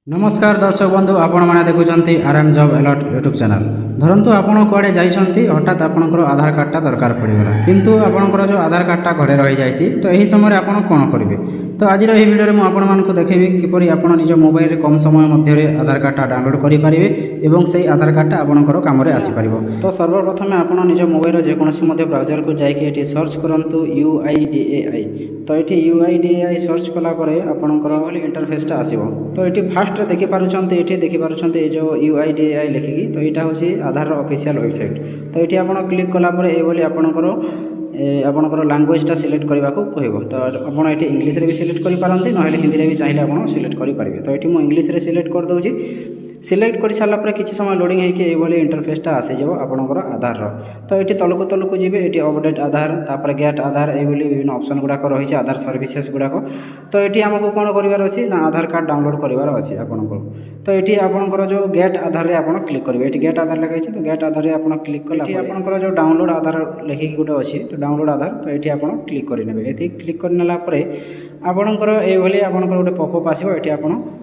नमस्कार दर्शक बंधु आपण मैंने देखुं RM job alert YouTube channel धरतु आपण कड़े जाइए हठात आपंकर आधार कार्डटा दरकार पड़गला किंतु आपंकर जो आधार कार्डटा घरे रही जाइए तो यही समय आपड़ कौन करेंगे। तो आज यही वीडियो में आपण मानक देखेबी किपरि आपण निज मोबाइल रे कम समय मध्य आधार कार्डटा डाउनलोड करेंगे और से आधार कार्डटा आपंकर कम आसीपर। तो सर्वप्रथम आपण निज मोबाइल जेकोसी ब्राउजर को जाकि सर्च करूँ UIDAI। तो ये UIDAI सर्च कलापर आपंकर इंटरफेसटा आसो। तो ये फास्ट देखिपारे जो UIDAI लिखिकी तो यहाँ हूँ आधार ऑफिशियल वेबसाइट। तो ये आप क्लिक कलापर ये आपणकर लैंग्वेजटा सिलेक्ट करने को कह। तो आप इंग्लिश भी सिलेक्ट करें ना हिंदी में भी चाहिए आप सिलेक्ट करेंगे। तो ये मुझे इंग्लिश रे सिलेक्ट कर दूँ। सिलेक्ट कर सारापर किसी समय लोडिंग होगी इंटरफेसटा आसीज आपणकर आधार। तो ये तलक जी ये अपडेट आधार तापर गेट आधार ये विभिन्न ऑप्शन गुड़ाक रही है आधार सर्विसेस गुड़ाक। तो ये आमको कौन करार अच्छी ना आधार कार्ड डाउनलोड करार अच्छी आपको। तो ये आपंकर जो गेट आधार आप क्लिक करेंगे। ये गेट आधार लिखाई तो गेट आधार आप क्लिक कला आपंकर जो डाउनलोड आधार लिखिकी गोटे अच्छी तो डाउनलोड आधार तो ये आप क्लिक करेंगे। ये क्लिक करनेला आपणकर ये आपंकर गोटे पॉपअप आसो ये आप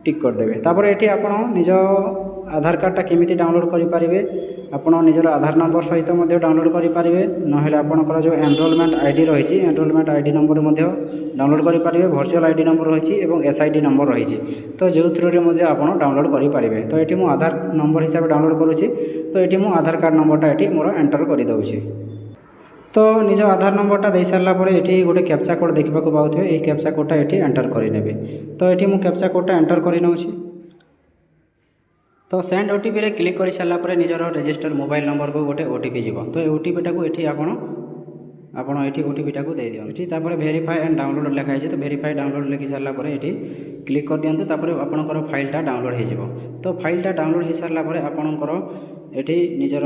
टिक करदेवे। तापर ये आप निज आधार कार्डटा केमी डाउनलोड करेंगे आप निजर आधार नंबर सहित डाउनलोड करेंगे ना आपंकर जो एनरोलमेंट आईडी रही एनरोलमेंट आईडी नंबर डाउनलोड करेंगे वर्चुअल आईडी नंबर रही और SID नंबर रही। तो जो थ्रू आप डाउनलोड करेंगे। तो ये मुझे आधार नंबर हिसाब से डाउनलोड करुँची। तो ये मुझे आधार कार्ड नंबरटा ये मोर एंटर करदे। तो निज आधार नंबरटा दे सारापर ये गोटे कैप्चा कोड देखा पाथे ये कैप्चा कोडटा ये एंटर करेंगे। तो ये मुझे कैप्चा कोडटा एंटर कर नौची। तो सेंड OTP रे क्लिक कर सारापर निजर रजिस्टर मोबाइल नंबर को गोटे OTP जीव। तो ये OTP टाक ये आपण ये OTP टाक दे दिखाँ। वेरीफाई एंड डाउनलोड लिखाई है। तो वेरीफाई डाउनलोड लिखी सारापर ये क्लिक कर दिखाँ। आपंकर फाइलटा डाउनलोड हो। तो फाइलटा डाउनलोड हो सारापर आपंकर ये निजर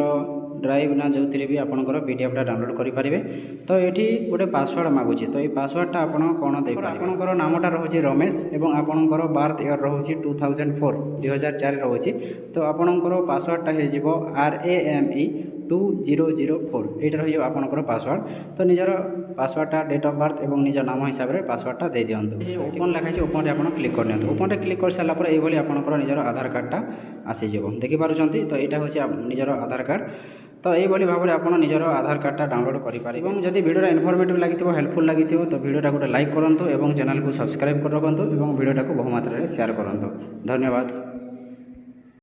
ड्राइव ना जो भी आपंकर PDFटा डाउनलोड करेंगे। तो ये गोटे पासवर्ड मागुची। तो ये पासवर्डटा आप कौन दे आपंकर नामटा रोचे रमेश और आपंकर बार्थ ईयर रोचे 2004 रोचे। तो आपंकर पासवर्डटा हो RAME 2004 ये रही आपंकर पासवर्ड। तो निजर पासवर्डटा डेट ऑफ बर्थ और निज नाम हिसाब से पासवर्डटा दे दिंतु। ओपन लिखाई ओपन आप क्लिक कर दिखाँ। ओपन क्लिक कर सारापर ये आपंकर निजर आधार कार्डटा आसीज देखिपुं। तो यहाँ हूँ निजर आधार कार्ड। तो ये भाव में आप निजर आधार कार्डटा डाउनलोड करेंगे। और जब वीडियो इनफॉर्मेटिव लगी हेल्पफुल लगी तो वीडियोटा गोटे लाइक करूँ और चैनल को सब्सक्राइब कर रखुँ और वीडियोटा को बहुमात्रा शेयर करूँ। धन्यवाद।